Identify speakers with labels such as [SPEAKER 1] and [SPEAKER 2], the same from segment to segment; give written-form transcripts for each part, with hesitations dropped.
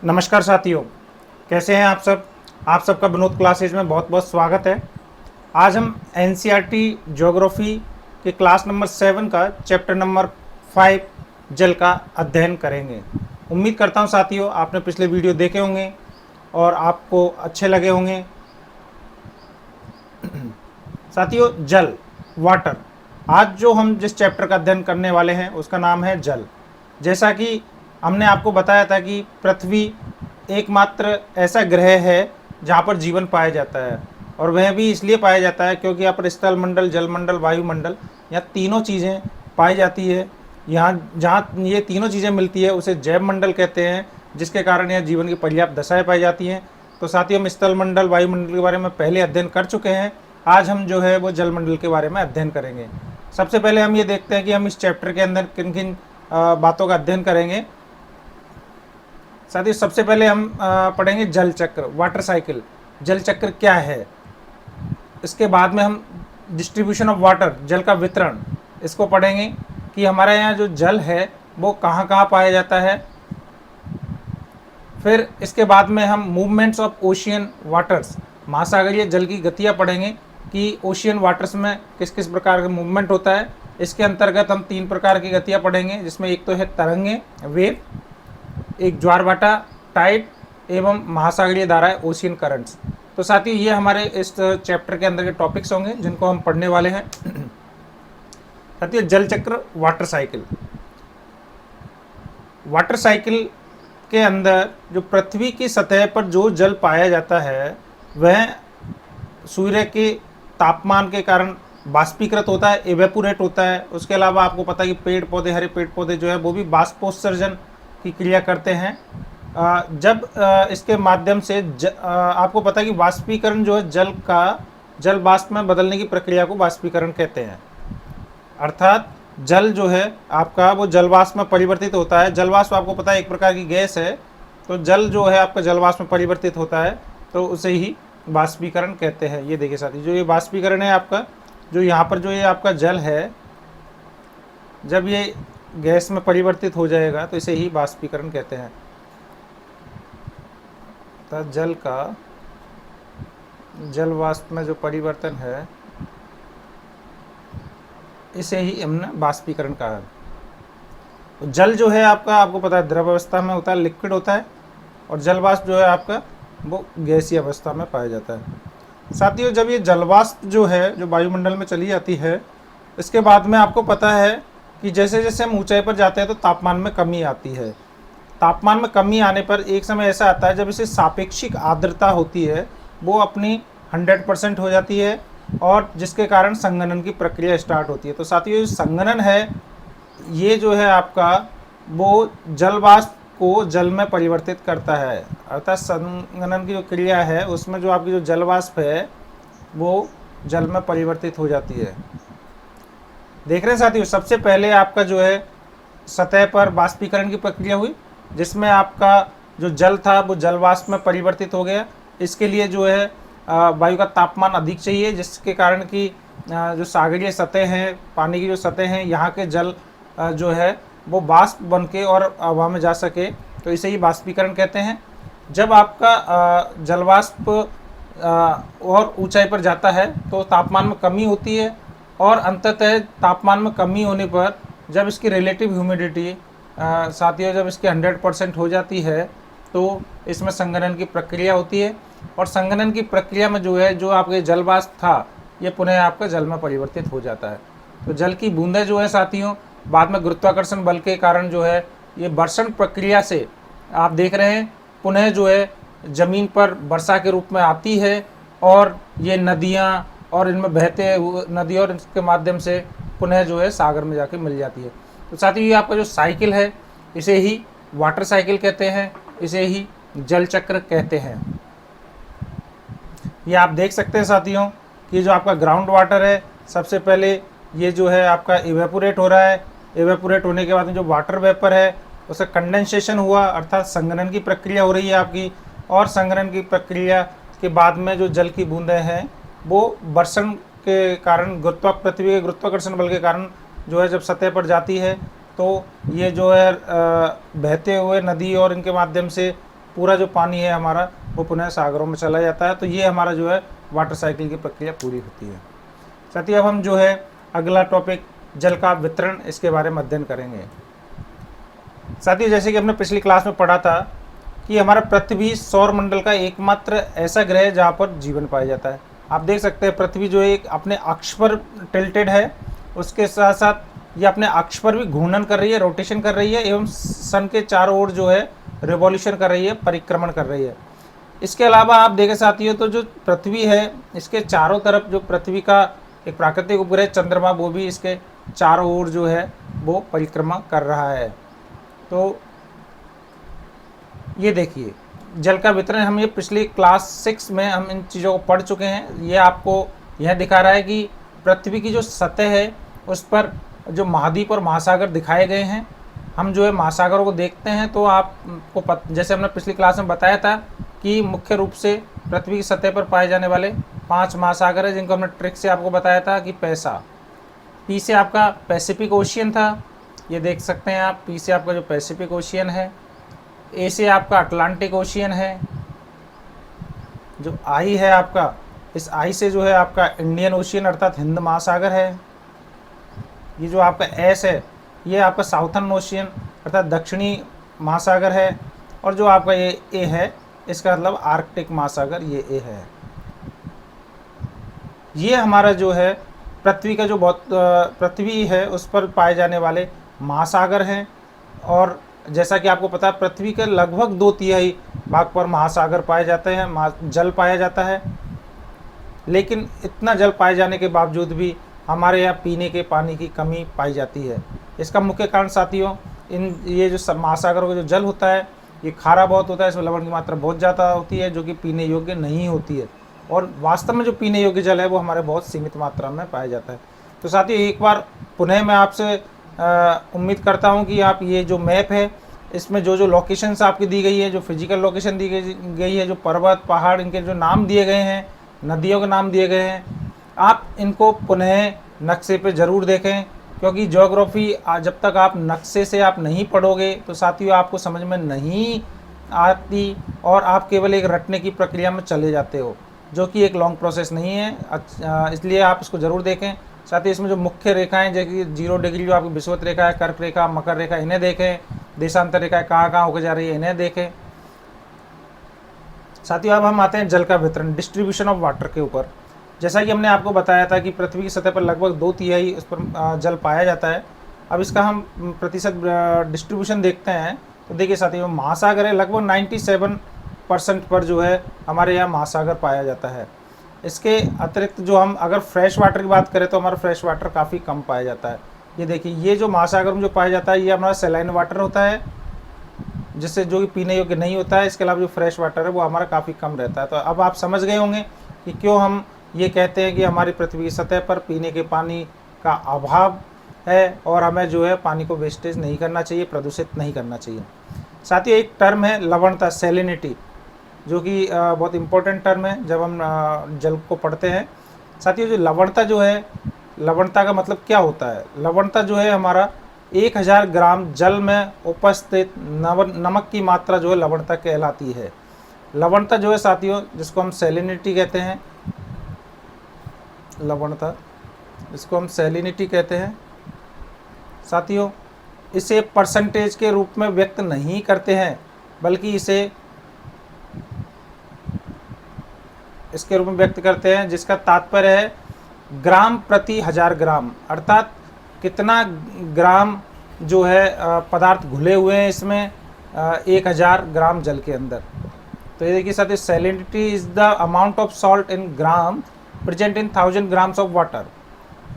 [SPEAKER 1] नमस्कार साथियों, कैसे हैं आप सब। आप सबका विनोद क्लासेज में बहुत बहुत स्वागत है। आज हम एनसीईआरटी ज्योग्राफी के क्लास नंबर 7 का चैप्टर नंबर 5 जल का अध्ययन करेंगे। उम्मीद करता हूं साथियों आपने पिछले वीडियो देखे होंगे और आपको अच्छे लगे होंगे। साथियों, जल, वाटर, आज जो हम जिस चैप्टर का अध्ययन करने वाले हैं उसका नाम है जल। जैसा कि हमने आपको बताया था कि पृथ्वी एकमात्र ऐसा ग्रह है जहाँ पर जीवन पाया जाता है, और वह भी इसलिए पाया जाता है क्योंकि यहाँ पर स्थल मंडल, जलमंडल, वायुमंडल, यहाँ तीनों चीज़ें पाई जाती है। यहाँ जहाँ ये तीनों चीज़ें मिलती है उसे जैव मंडल कहते हैं, जिसके कारण यहाँ जीवन की पर्याप्त दशाएँ पाई जाती हैं। तो साथियों, हम स्थल मंडल, वायुमंडल के बारे में पहले अध्ययन कर चुके हैं। आज हम जो है वो जलमंडल के बारे में अध्ययन करेंगे। सबसे पहले हम ये देखते हैं कि हम इस चैप्टर के अंदर किन किन बातों का अध्ययन करेंगे। साथियों, सबसे पहले हम पढ़ेंगे जल चक्र, वाटर साइकिल। जल चक्र क्या है। इसके बाद में हम डिस्ट्रीब्यूशन ऑफ वाटर, जल का वितरण, इसको पढ़ेंगे कि हमारे यहाँ जो जल है वो कहाँ कहाँ पाया जाता है। फिर इसके बाद में हम मूवमेंट्स ऑफ ओशियन वाटर्स, महासागरीय जल की गतियाँ पढ़ेंगे कि ओशियन वाटर्स में किस किस प्रकार का मूवमेंट होता है। इसके अंतर्गत हम 3 प्रकार की गतियाँ पढ़ेंगे, जिसमें एक तो है तरंगे, वेव, एक ज्वारभाटा, टाइड, एवं महासागरीय धाराएं, ओशियन करंट्स। तो साथियों, ये हमारे इस चैप्टर के अंदर के टॉपिक्स होंगे जिनको हम पढ़ने वाले हैं। साथियों, जल चक्र, वाटर साइकिल। वाटर साइकिल के अंदर जो पृथ्वी की सतह पर जो जल पाया जाता है वह सूर्य के तापमान के कारण बाष्पीकृत होता है, एवेपोरेट होता है। उसके अलावा आपको पता है कि पेड़ पौधे, हरे पेड़ पौधे जो है वो भी बाष्पोत्सर्जन की क्रिया करते हैं। जब इसके माध्यम से आपको पता है कि वाष्पीकरण जो है जल का, जल वाष्प में बदलने की प्रक्रिया को वाष्पीकरण कहते हैं। अर्थात जल जो है आपका वो जलवाष्प में परिवर्तित होता है। जलवाष्प आपको पता है एक प्रकार की गैस है, तो जल जो है आपका जलवाष्प में परिवर्तित होता है, तो उसे ही वाष्पीकरण कहते हैं। ये देखिए साथी, जो ये वाष्पीकरण है आपका, जो यहाँ पर जो ये आपका जल है, जब ये गैस में परिवर्तित हो जाएगा तो इसे ही वाष्पीकरण कहते हैं। तो जल का जल वाष्प में जो परिवर्तन है इसे ही हमने वाष्पीकरण कहा है। तो जल जो है आपका, आपको पता है द्रव अवस्था में होता है, लिक्विड होता है, और जल वाष्प जो है आपका वो गैसीय अवस्था में पाया जाता है। साथियों, जब ये जल वाष्प जो है जो वायुमंडल में चली जाती है, इसके बाद में आपको पता है कि जैसे जैसे हम ऊंचाई पर जाते हैं तो तापमान में कमी आती है। तापमान में कमी आने पर एक समय ऐसा आता है जब इसे सापेक्षिक आर्द्रता होती है वो अपनी 100% हो जाती है, और जिसके कारण संघनन की प्रक्रिया स्टार्ट होती है। तो साथियों, जो संघनन है ये जो है आपका वो जल वाष्प को जल में परिवर्तित करता है। अर्थात संघनन की जो क्रिया है उसमें जो आपकी जो जल वाष्प है वो जल में परिवर्तित हो जाती है। देख रहे हैं साथियों, सबसे पहले आपका जो है सतह पर वाष्पीकरण की प्रक्रिया हुई, जिसमें आपका जो जल था वो जल वाष्प में परिवर्तित हो गया। इसके लिए जो है वायु का तापमान अधिक चाहिए, जिसके कारण कि जो सागरीय सतह हैं, पानी की जो सतह हैं, यहाँ के जल जो है वो वाष्प बन के और हवा में जा सके, तो इसे ही वाष्पीकरण कहते हैं। जब आपका जल वाष्प और ऊंचाई पर जाता है तो तापमान में कमी होती है, और अंततः तापमान में कमी होने पर जब इसकी रिलेटिव ह्यूमिडिटी साथियों जब इसकी 100% हो जाती है तो इसमें संघनन की प्रक्रिया होती है, और संघनन की प्रक्रिया में जो है जो आपके जल वाष्प था ये पुनः आपका जल में परिवर्तित हो जाता है। तो जल की बूंदें जो है साथियों बाद में गुरुत्वाकर्षण बल के कारण जो है ये वर्षण प्रक्रिया से आप देख रहे हैं पुनः जो है ज़मीन पर वर्षा के रूप में आती है, और ये नदियाँ और इनमें बहते हुए नदी और इसके माध्यम से पुनः जो है सागर में जाके मिल जाती है। तो साथियों, ये आपका जो साइकिल है इसे ही वाटर साइकिल कहते हैं, इसे ही जल चक्र कहते हैं। ये आप देख सकते हैं साथियों कि जो आपका ग्राउंड वाटर है, सबसे पहले ये जो है आपका इवेपोरेट हो रहा है। इवेपोरेट होने के बाद में जो वाटर वेपर है उसका कंडेंसेशन हुआ, अर्थात संघनन की प्रक्रिया हो रही है आपकी, और संघनन की प्रक्रिया के बाद में जो जल की बूंदें हैं वो वर्षण के कारण पृथ्वी के गुरुत्वाकर्षण बल के कारण जो है जब सतह पर जाती है तो ये जो है बहते हुए नदी और इनके माध्यम से पूरा जो पानी है हमारा वो पुनः सागरों में चला जाता है। तो ये हमारा जो है वाटर साइकिल की प्रक्रिया पूरी होती है। साथ ही अब हम जो है अगला टॉपिक जल का वितरण, इसके बारे में अध्ययन करेंगे। साथियों, जैसे कि हमने पिछली क्लास में पढ़ा था कि हमारा पृथ्वी सौर मंडल का एकमात्र ऐसा ग्रह है जहाँ पर जीवन पाया जाता है। आप देख सकते हैं पृथ्वी जो एक अपने अक्ष पर टिल्टेड है, उसके साथ साथ ये अपने अक्ष पर भी घूर्णन कर रही है, रोटेशन कर रही है, एवं सन के चारों ओर जो है रिवॉल्यूशन कर रही है, परिक्रमण कर रही है। इसके अलावा आप देखें साथियों, तो जो पृथ्वी है इसके चारों तरफ जो पृथ्वी का एक प्राकृतिक उपग्रह चंद्रमा, वो भी इसके चारों ओर जो है वो परिक्रमा कर रहा है। तो ये देखिए जल का वितरण, हम ये पिछली क्लास 6 में हम इन चीज़ों को पढ़ चुके हैं। ये आपको यह दिखा रहा है कि पृथ्वी की जो सतह है उस पर जो महाद्वीप और महासागर दिखाए गए हैं। हम जो है महासागरों को देखते हैं तो आपको जैसे हमने पिछली क्लास में बताया था कि मुख्य रूप से पृथ्वी की सतह पर पाए जाने वाले 5 महासागर हैं, जिनको हमने ट्रिक से आपको बताया था कि पी से आपका पैसिफिक ओशियन था, ये देख सकते हैं आप, पी से आपका जो पैसिफिक ओशियन है, ए से आपका अटलांटिक ओशियन है, जो आई है आपका, इस आई से जो है आपका इंडियन ओशियन अर्थात हिंद महासागर है। ये जो आपका एस है ये आपका साउथर्न ओशियन अर्थात दक्षिणी महासागर है, और जो आपका ये ए है इसका मतलब आर्कटिक महासागर, ये ए है। ये हमारा जो है पृथ्वी का जो पृथ्वी है उस पर पाए जाने वाले महासागर हैं। और जैसा कि आपको पता है पृथ्वी के लगभग 2/3 भाग पर महासागर पाए जाते हैं, जल पाया जाता है। लेकिन इतना जल पाए जाने के बावजूद भी हमारे यहाँ पीने के पानी की कमी पाई जाती है। इसका मुख्य कारण साथियों, ये जो महासागरों का जो जल होता है ये खारा बहुत होता है, इसमें लवण की मात्रा बहुत ज़्यादा होती है, जो कि पीने योग्य नहीं होती है। और वास्तव में जो पीने योग्य जल है वो हमारे बहुत सीमित मात्रा में पाया जाता है। तो साथियों, एक बार पुनः मैं आपसे उम्मीद करता हूँ कि आप ये जो मैप है इसमें जो जो लोकेशंस आपकी दी गई है, जो फिजिकल लोकेशन दी गई है, जो पर्वत पहाड़ इनके जो नाम दिए गए हैं, नदियों के नाम दिए गए हैं, आप इनको पुनः नक्शे पे ज़रूर देखें। क्योंकि ज्योग्राफी जब तक आप नक्शे से आप नहीं पढ़ोगे तो साथियों आपको समझ में नहीं आती, और आप केवल एक रटने की प्रक्रिया में चले जाते हो, जो कि एक लॉन्ग प्रोसेस नहीं है। इसलिए आप इसको ज़रूर देखें। साथ ही इसमें जो मुख्य रेखाएं जैसे 0 डिग्री जो आपकी विषुवत रेखा है, कर्क रेखा, मकर रेखा, इन्हें देखें। देशांतर रेखाएं कहाँ कहाँ होकर जा रही है इन्हें देखें। साथियों, अब हम आते हैं जल का वितरण, डिस्ट्रीब्यूशन ऑफ वाटर के ऊपर। जैसा कि हमने आपको बताया था कि पृथ्वी की सतह पर लगभग 2/3 उस पर जल पाया जाता है। अब इसका हम प्रतिशत डिस्ट्रीब्यूशन देखते हैं तो देखिए साथियों, महासागर है लगभग 97% पर जो है हमारे यहाँ महासागर पाया जाता है। इसके अतिरिक्त जो हम अगर फ्रेश वाटर की बात करें तो हमारा फ्रेश वाटर काफ़ी कम पाया जाता है। ये देखिए, ये जो महासागर में जो पाया जाता है ये हमारा सैलाइन वाटर होता है, जिससे जो कि पीने योग्य नहीं होता है। इसके अलावा जो फ्रेश वाटर है वो हमारा काफ़ी कम रहता है। तो अब आप समझ गए होंगे कि क्यों हम ये कहते हैं कि हमारी पृथ्वी की सतह पर पीने के पानी का अभाव है, और हमें जो है पानी को वेस्टेज नहीं करना चाहिए, प्रदूषित नहीं करना चाहिए। साथ ही एक टर्म है लवणता, सैलिनिटी, जो कि बहुत इम्पोर्टेंट टर्म है जब हम जल को पढ़ते हैं। साथियों, जो लवणता जो है, लवणता का मतलब क्या होता है? लवणता जो है हमारा 1000 ग्राम जल में उपस्थित नमक की मात्रा जो है लवणता कहलाती है। लवणता जो है साथियों, जिसको हम सैलिनिटी कहते हैं, लवणता जिसको हम सैलिनिटी कहते हैं साथियों, इसे परसेंटेज के रूप में व्यक्त नहीं करते हैं, बल्कि इसे इसके रूप में व्यक्त करते हैं, जिसका तात्पर्य है ग्राम प्रति 1000 ग्राम, अर्थात कितना ग्राम जो है पदार्थ घुले हुए हैं इसमें 1000 ग्राम जल के अंदर। तो ये देखिए साथियों, salinity is the amount of salt in gram present in 1000 grams of water.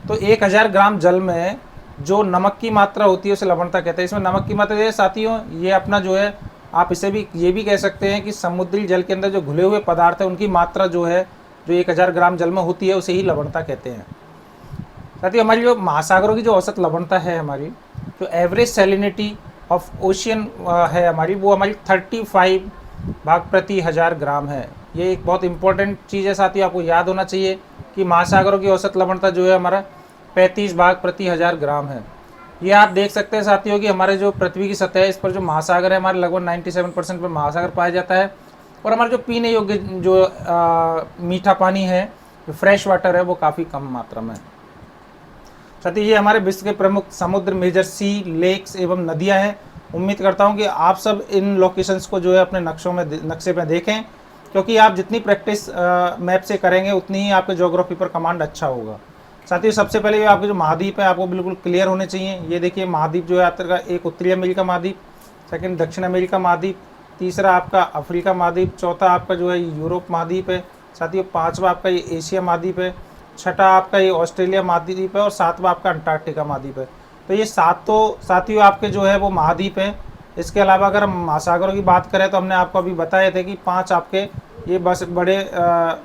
[SPEAKER 1] तो 1000 ग्राम जल में जो नमक की मात्रा होती है उसे लवणता कहते हैं। इसमें नमक की मात्रा ये साथियों, ये अपना जो है, आप इसे भी ये भी कह सकते हैं कि समुद्री जल के अंदर जो घुले हुए पदार्थ है उनकी मात्रा जो है, जो 1000 ग्राम जल में होती है, उसे ही लवणता कहते हैं। साथियों, हमारी जो महासागरों की जो औसत लवणता है, हमारी जो एवरेज सैलिनिटी ऑफ ओशियन है हमारी, वो हमारी 35 भाग प्रति 1000 ग्राम है। ये एक बहुत इंपॉर्टेंट चीज़ है साथियों, आपको याद होना चाहिए कि महासागरों की औसत लवणता जो है हमारा 35 भाग प्रति 1000 ग्राम है। ये आप देख सकते हैं साथियों कि हमारे जो पृथ्वी की सतह है इस पर जो महासागर है हमारे लगभग 97% पर महासागर पाया जाता है। और हमारे जो पीने योग्य जो मीठा पानी है, जो फ्रेश वाटर है, वो काफ़ी कम मात्रा में है। साथियों ये हमारे विश्व के प्रमुख समुद्र, मेजर सी, लेक्स एवं नदियाँ हैं। उम्मीद करता हूँ कि आप सब इन लोकेशंस को जो है अपने नक्शे में देखें, क्योंकि आप जितनी प्रैक्टिस मैप से करेंगे उतनी ही आपके ज्योग्राफी पर कमांड अच्छा होगा। साथियों सबसे पहले ये आपके जो महाद्वीप है आपको बिल्कुल क्लियर होने चाहिए। ये देखिए महाद्वीप जो है आपका एक उत्तरी अमेरिका महाद्वीप, सेकंड दक्षिण अमेरिका महाद्वीप, तीसरा आपका अफ्रीका महाद्वीप, चौथा आपका जो है यूरोप महाद्वीप है, साथियों पाँचवा आपका ये एशिया महाद्वीप है, छठा आपका ये ऑस्ट्रेलिया महाद्वीप है और सातवां आपका अंटार्कटिका महाद्वीप है। तो ये सात तो साथियों आपके जो है वो महाद्वीप हैं। इसके अलावा अगर हम महासागरों की बात करें तो हमने आपको अभी बताए थे कि 5 आपके ये बस बड़े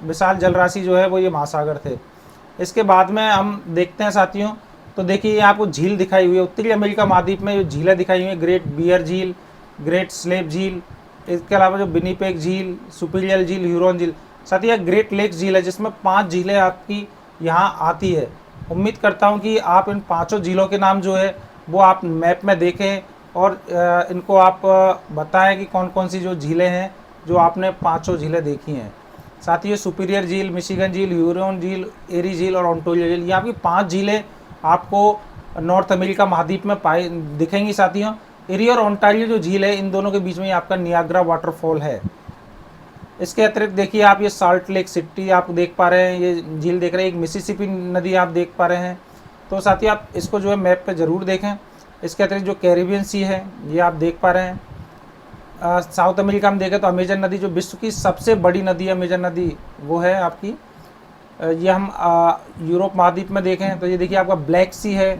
[SPEAKER 1] विशाल जलराशि जो है वो ये महासागर थे। इसके बाद में हम देखते हैं साथियों, तो देखिए ये आपको झील दिखाई हुई है। उत्तरी अमेरिका महाद्वीप में जो झीलें दिखाई हुई हैं, ग्रेट बियर झील, ग्रेट स्लेव झील, इसके अलावा जो विनिपेग झील, सुपीरियर झील, ह्यूरॉन झील। साथियों ग्रेट लेक झील है जिसमें 5 झीलें आपकी यहाँ आती है। उम्मीद करता हूँ कि आप इन 5 झीलों के नाम जो है वो आप मैप में देखें और इनको आप बताएं कि कौन कौन सी जो झीलें हैं जो आपने 5 झीलें देखी हैं। साथियों सुपीरियर झील, मिशिगन झील, ह्यूरॉन झील, एरी झील और ओंटारियो झील, ये आपकी 5 झीलें आपको नॉर्थ अमेरिका महाद्वीप में पाई दिखेंगी। साथियों एरी और ओंटारियो जो झील है इन दोनों के बीच में आपका नियाग्रा वाटरफॉल है। इसके अतिरिक्त देखिए आप ये साल्ट लेक सिटी आप देख पा रहे हैं, ये झील देख रहे हैं, एक मिसिसिपी नदी आप देख पा रहे हैं। तो साथियों आप इसको जो है मैप पे ज़रूर देखें। इसके अतिरिक्त जो कैरिबियन सी है ये आप देख पा रहे हैं। साउथ अमेरिका में देखें तो अमेजन नदी जो विश्व की सबसे बड़ी नदी है, अमेजन नदी वो है आपकी। ये हम यूरोप महाद्वीप में देखें तो ये देखिए आपका ब्लैक सी है,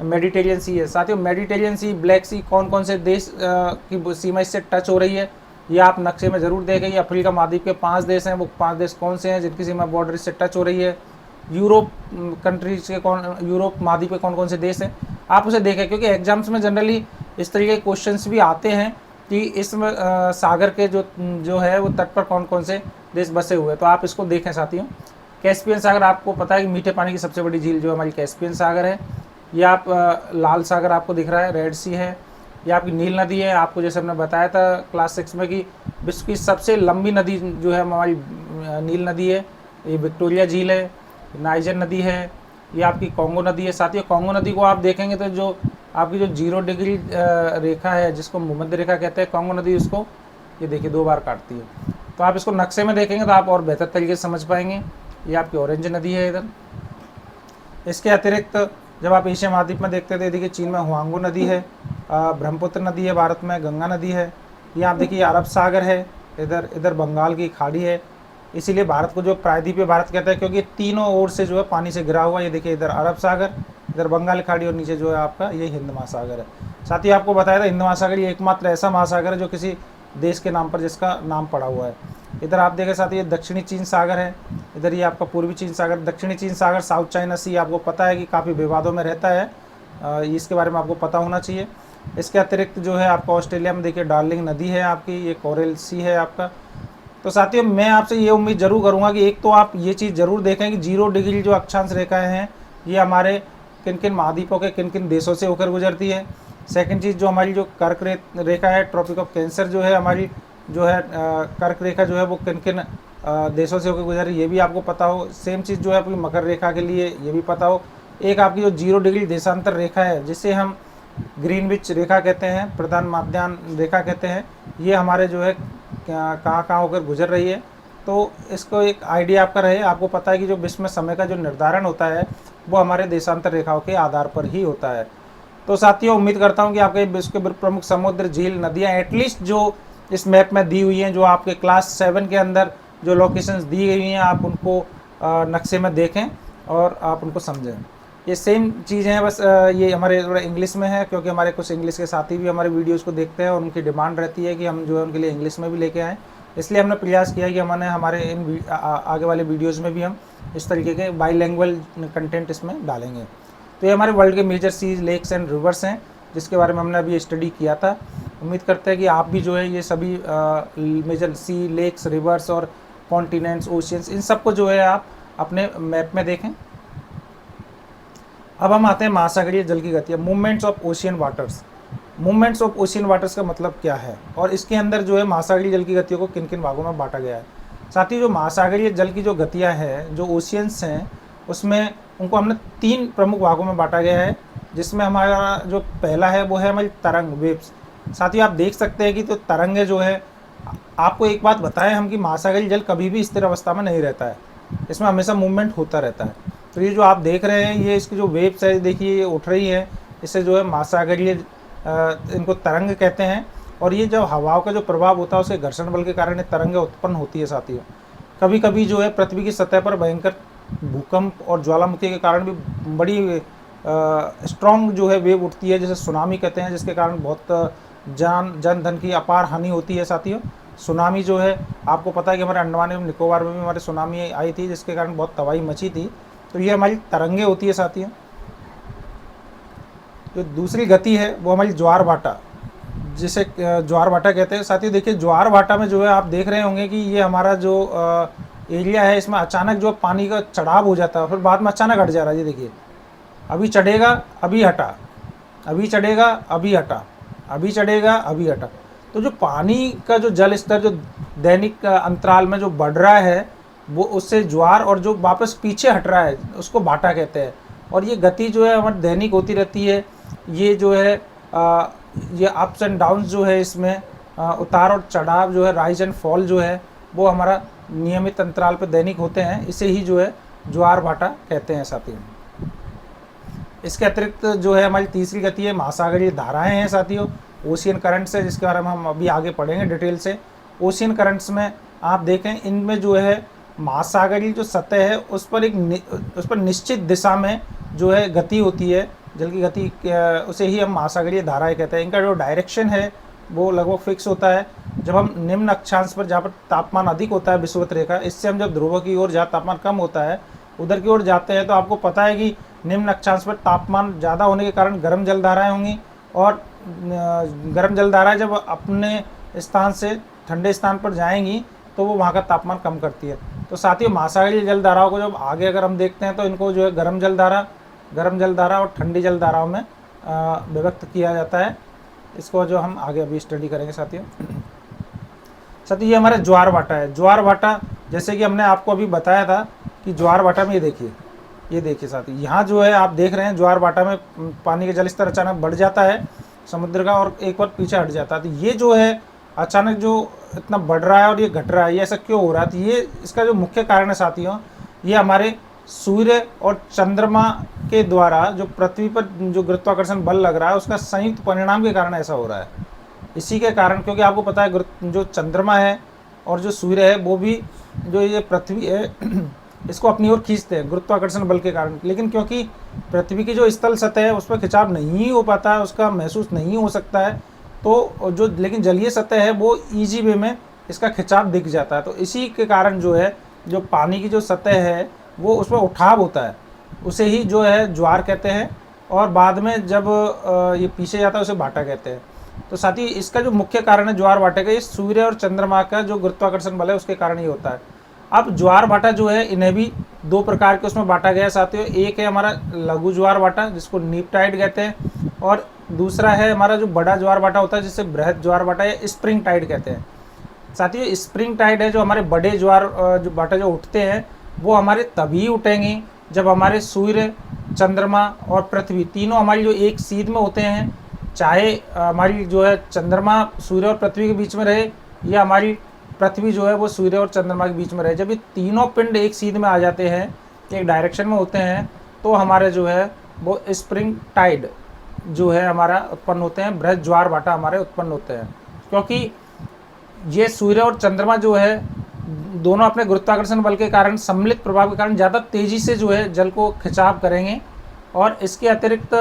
[SPEAKER 1] मेडिटेरियन सी है। साथियों मेडिटेरियन सी, ब्लैक सी कौन कौन से देश की सीमा इससे टच हो रही है ये आप नक्शे में ज़रूर देखें। ये अफ्रीका महाद्वीप के 5 देश हैं, वो 5 देश कौन से हैं जिनकी सीमा बॉर्डर से टच हो रही है। यूरोप कंट्रीज के यूरोप महाद्वीप के कौन कौन से देश हैं आप उसे देखें, क्योंकि एग्जाम्स में जनरली इस तरीके के क्वेश्चंस भी आते हैं कि इस सागर के जो है वो तट पर कौन कौन से देश बसे हुए हैं, तो आप इसको देखें। साथियों कैस्पियन सागर आपको पता है कि मीठे पानी की सबसे बड़ी झील जो हमारी कैस्पियन सागर है। ये आप लाल सागर आपको दिख रहा है, रेड सी है। ये आपकी नील नदी है, आपको जैसे हमने बताया था क्लास 6 में कि विश्व की सबसे लंबी नदी जो है हमारी नील नदी है। ये विक्टोरिया झील है, नाइजर नदी है, ये आपकी कॉन्गो नदी है। साथियों कॉन्गो नदी को आप देखेंगे तो जो आपकी जो 0 डिग्री रेखा है जिसको भूमध्य रेखा कहते हैं, कॉन्गो नदी उसको ये देखिए 2 बार काटती है। तो आप इसको नक्शे में देखेंगे तो आप और बेहतर तरीके से समझ पाएंगे। ये आपकी ऑरेंज नदी है इधर। इसके अतिरिक्त जब आप एशिया महाद्वीप में देखते थे देखिए चीन में हुआंगो नदी है, ब्रह्मपुत्र नदी है, भारत में गंगा नदी है। ये आप देखिए अरब सागर है, इधर बंगाल की खाड़ी है। इसीलिए भारत को जो प्रायद्वीपीय भारत कहता है, क्योंकि तीनों ओर से जो है पानी से घिरा हुआ। ये देखिए इधर अरब सागर, इधर बंगाल की खाड़ी और नीचे जो है आपका ये हिंद महासागर है। साथ ही आपको बताया था हिंद महासागर ये एकमात्र ऐसा महासागर है जो किसी देश के नाम पर जिसका नाम पड़ा हुआ है। इधर आप देखें साथ ही ये दक्षिणी चीन सागर है, इधर ये आपका पूर्वी चीन सागर। दक्षिणी चीन सागर साउथ चाइना सी आपको पता है कि काफ़ी विवादों में रहता है, इसके बारे में आपको पता होना चाहिए। इसके अतिरिक्त जो है आपका ऑस्ट्रेलिया में देखिए डार्लिंग नदी है आपकी, ये कोरल सी है आपका। तो साथियों मैं आपसे ये उम्मीद जरूर करूँगा कि एक तो आप ये चीज़ ज़रूर देखें कि 0 डिग्री जो अक्षांश रेखाएँ हैं ये हमारे किन किन महाद्वीपों के किन किन देशों से होकर गुजरती है। सेकंड चीज़ जो हमारी जो कर्क रेखा है, ट्रॉपिक ऑफ कैंसर जो है हमारी जो है कर्क रेखा जो है वो किन किन देशों से होकर गुजर रही है ये भी आपको पता हो। सेम चीज़ जो है आपकी मकर रेखा के लिए ये भी पता हो। एक आपकी जो 0 डिग्री देशांतर रेखा है जिसे हम ग्रीनविच रेखा कहते हैं, प्रधान माध्यान्ह रेखा कहते हैं, ये हमारे जो है कहाँ कहाँ होकर गुजर रही है। तो इसको एक आइडिया आपका रहे, आपको पता है कि जो विश्व में समय का जो निर्धारण होता है वो हमारे देशांतर रेखाओं के आधार पर ही होता है। तो साथियों उम्मीद करता हूँ कि आपके विश्व के प्रमुख समुद्र, झील, नदियाँ एटलीस्ट जो इस मैप में दी हुई हैं, जो आपके क्लास 7 के अंदर जो लोकेशंस दी गई हैं आप उनको नक्शे में देखें और आप उनको समझें। ये सेम चीज़ हैं, बस ये हमारे थोड़ा इंग्लिश में है क्योंकि हमारे कुछ इंग्लिश के साथी भी हमारे वीडियोज़ को देखते हैं और उनकी डिमांड रहती है कि हम जो है उनके लिए इंग्लिश में भी लेके आएँ। इसलिए हमने प्रयास किया कि हमारे इन आगे वाले वीडियोज़ में भी हम इस तरीके के बाईलैंग्वेज कंटेंट इसमें डालेंगे। तो ये हमारे वर्ल्ड के major seas, lakes and rivers हैं जिसके बारे में हमने अभी स्टडी किया था। उम्मीद करते हैं कि आप भी जो है ये सभी मेजर सी, लेक्स, रिवर्स और कॉन्टिनेंट्स, ओशियंस इन सबको जो है आप अपने मैप में देखें। अब हम आते हैं महासागरीय जल की गति, movements of ocean waters. Movements of ocean waters का मतलब क्या है और इसके अंदर जो है महासागरीय जल की गतियों को किन किन भागों में बांटा गया है। साथ ही जो महासागरीय जल की जो गतियाँ हैं, जो ओशियंस हैं, उसमें उनको हमने 3 प्रमुख भागों में बांटा गया है, जिसमें हमारा जो पहला है वो है हमारी तरंग, वेव्स। साथ ही आप देख सकते हैं कि तो तरंगें जो है, आपको एक बात बताएं हम कि महासागरीय जल कभी भी स्थिर अवस्था में नहीं रहता है, इसमें हमेशा मूवमेंट होता रहता है। तो ये जो आप देख रहे हैं, ये इसकी जो वेव्स है, देखिए ये उठ रही है, इससे जो है महासागरीय इनको तरंग कहते हैं। और ये जब हवाओं का जो प्रभाव होता है उसके घर्षण बल के कारण ये तरंगें उत्पन्न होती है साथियों। कभी कभी जो है पृथ्वी की सतह पर भयंकर भूकंप और ज्वालामुखी के कारण भी बड़ी स्ट्रॉन्ग जो है वेव उठती है, जैसे सुनामी कहते हैं, जिसके कारण बहुत जन धन की अपार हानि होती है साथियों। सुनामी जो है, आपको पता है कि हमारे अंडमान एवं निकोबार में भी हमारे सुनामी आई थी, जिसके कारण बहुत तबाही मची थी। तो ये हमारी तरंगे होती है साथियों। जो दूसरी गति है वो हमारी ज्वार भाटा, जिसे ज्वार भाटा कहते हैं साथियों। देखिए ज्वार भाटा में जो है आप देख रहे होंगे कि ये हमारा जो एरिया है, इसमें अचानक जो पानी का चढ़ाव हो जाता है, फिर बाद में अचानक हट जा रहा है। ये देखिए, अभी चढ़ेगा अभी हटा, अभी चढ़ेगा अभी हटा, अभी चढ़ेगा अभी हटा। तो जो पानी का जो जल स्तर जो दैनिक अंतराल में जो बढ़ रहा है, वो उससे ज्वार, और जो वापस पीछे हट रहा है उसको भाटा कहते हैं। और ये गति जो है हमारी दैनिक होती रहती है। ये जो है ये अप्स एंड डाउन्स जो है, इसमें उतार और चढ़ाव जो है, राइज एंड फॉल जो है, वो हमारा नियमित अंतराल पर दैनिक होते हैं। इसे ही जो है ज्वार भाटा कहते हैं साथियों। इसके अतिरिक्त जो है हमारी तीसरी गति है महासागरीय धाराएं हैं साथियों, ओशियन करंट्स है, जिसके बारे में हम अभी आगे पढ़ेंगे डिटेल से। ओशियन करंट्स में आप देखें, इनमें जो है महासागरीय जो सतह है उस पर निश्चित दिशा में जो है गति होती है, जल की गति, उसे ही हम महासागरीय धाराएं कहते हैं। इनका जो डायरेक्शन है वो लगभग फिक्स होता है। जब हम निम्न अक्षांश पर, जहाँ पर तापमान अधिक होता है विषुवत रेखा, इससे हम जब ध्रुव की ओर जहाँ तापमान कम होता है उधर की ओर जाते हैं, तो आपको पता है कि निम्न अक्षांश पर तापमान ज़्यादा होने के कारण गर्म जल धाराएँ होंगी, और गर्म जल धाराएँ जब अपने स्थान से ठंडे स्थान पर जाएंगी तो वो वहाँ का तापमान कम करती है। तो साथ ही महासागरीय जल धाराओं को जब आगे अगर हम देखते हैं तो इनको जो है गर्म जल धारा और ठंडी जल धाराओं में विभक्त किया जाता है। इसको जो हम आगे अभी स्टडी करेंगे साथियों। ये हमारा ज्वार भाटा है। ज्वार भाटा, जैसे कि हमने आपको अभी बताया था कि ज्वार भाटा में ये देखिए साथियों, यहाँ जो है आप देख रहे हैं ज्वार भाटा में पानी का जल स्तर अचानक बढ़ जाता है समुद्र का, और एक बार पीछे हट जाता है। तो ये जो है अचानक जो इतना बढ़ रहा है और ये घट रहा है, ये ऐसा क्यों हो रहा है? तो ये इसका जो मुख्य कारण है साथियों, ये हमारे सूर्य और चंद्रमा के द्वारा जो पृथ्वी पर जो गुरुत्वाकर्षण बल लग रहा है, उसका संयुक्त परिणाम के कारण ऐसा हो रहा है। इसी के कारण, क्योंकि आपको पता है जो चंद्रमा है और जो सूर्य है, वो भी जो ये पृथ्वी है इसको अपनी ओर खींचते हैं गुरुत्वाकर्षण बल के कारण। लेकिन क्योंकि पृथ्वी की जो स्थल सतह है उस पर खिंचाव नहीं हो पाता है, उसका महसूस नहीं हो सकता है, तो जो लेकिन जलीय सतह है वो ईजी वे में इसका खिंचाव दिख जाता है। तो इसी के कारण जो है जो पानी की जो सतह है वो उसमें उठाव होता है, उसे ही जो है ज्वार कहते हैं, और बाद में जब ये पीछे जाता है उसे भाटा कहते हैं। तो साथ ही इसका जो मुख्य कारण है ज्वार भाटे का, ये सूर्य और चंद्रमा का जो गुरुत्वाकर्षण बल है उसके कारण ही होता है। अब ज्वार भाटा जो है, इन्हें भी 2 प्रकार के उसमें बांटा गया है साथियों। एक है हमारा लघु ज्वार भाटा, जिसको नीप टाइड कहते हैं, और दूसरा है हमारा जो बड़ा ज्वार भाटा होता है, जिसे बृहद ज्वार भाटा या स्प्रिंग टाइड कहते हैं। साथियों स्प्रिंग टाइड है जो हमारे बड़े ज्वार जो भाटा जो उठते हैं, वो हमारे तभी उठेंगे जब हमारे सूर्य, चंद्रमा और पृथ्वी तीनों हमारी जो एक सीध में होते हैं। चाहे हमारी जो है चंद्रमा सूर्य और पृथ्वी के बीच में रहे, या हमारी पृथ्वी जो है वो सूर्य और चंद्रमा के बीच में रहे, जब ये तीनों पिंड एक सीध में आ जाते हैं, एक डायरेक्शन में होते हैं, तो हमारे जो है वो स्प्रिंग टाइड जो है हमारा उत्पन्न होते हैं, बृहद ज्वार भाटा हमारे उत्पन्न होते हैं। क्योंकि ये सूर्य और चंद्रमा जो है दोनों अपने गुरुत्वाकर्षण बल के कारण, सम्मिलित प्रभाव के कारण ज़्यादा तेज़ी से जो है जल को खिंचाव करेंगे। और इसके अतिरिक्त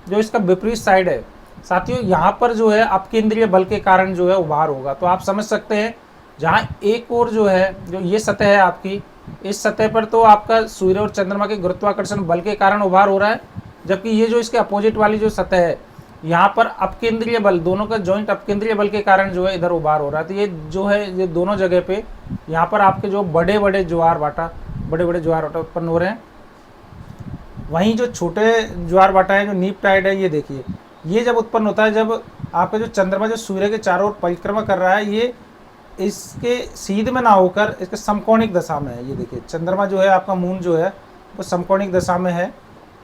[SPEAKER 1] जो इसका विपरीत साइड है साथियों, यहाँ पर जो है अपकेंद्रीय बल के कारण जो है उभार होगा। तो आप समझ सकते हैं, जहाँ एक और जो है जो ये सतह है आपकी, इस सतह पर तो आपका सूर्य और चंद्रमा के गुरुत्वाकर्षण बल के कारण उभार हो रहा है, जबकि ये जो इसके अपोजिट वाली जो सतह है, यहाँ पर अपकेंद्रीय बल, दोनों का जॉइंट अपकेंद्रीय बल के कारण जो है इधर उभार हो रहा है। तो ये जो है ये दोनों जगह पे यहाँ पर आपके जो बड़े बड़े ज्वार भाटा उत्पन्न हो रहे हैं। वहीं जो छोटे ज्वार भाटा है, जो नीप टाइड है, ये देखिए, ये जब उत्पन्न होता है जब आपका जो चंद्रमा जो सूर्य के चारों ओर परिक्रमा कर रहा है, ये इसके सीध में ना होकर इसके समकोणिक दशा में है। ये देखिए, चंद्रमा जो है आपका, मून जो है वो समकोणिक दशा में है।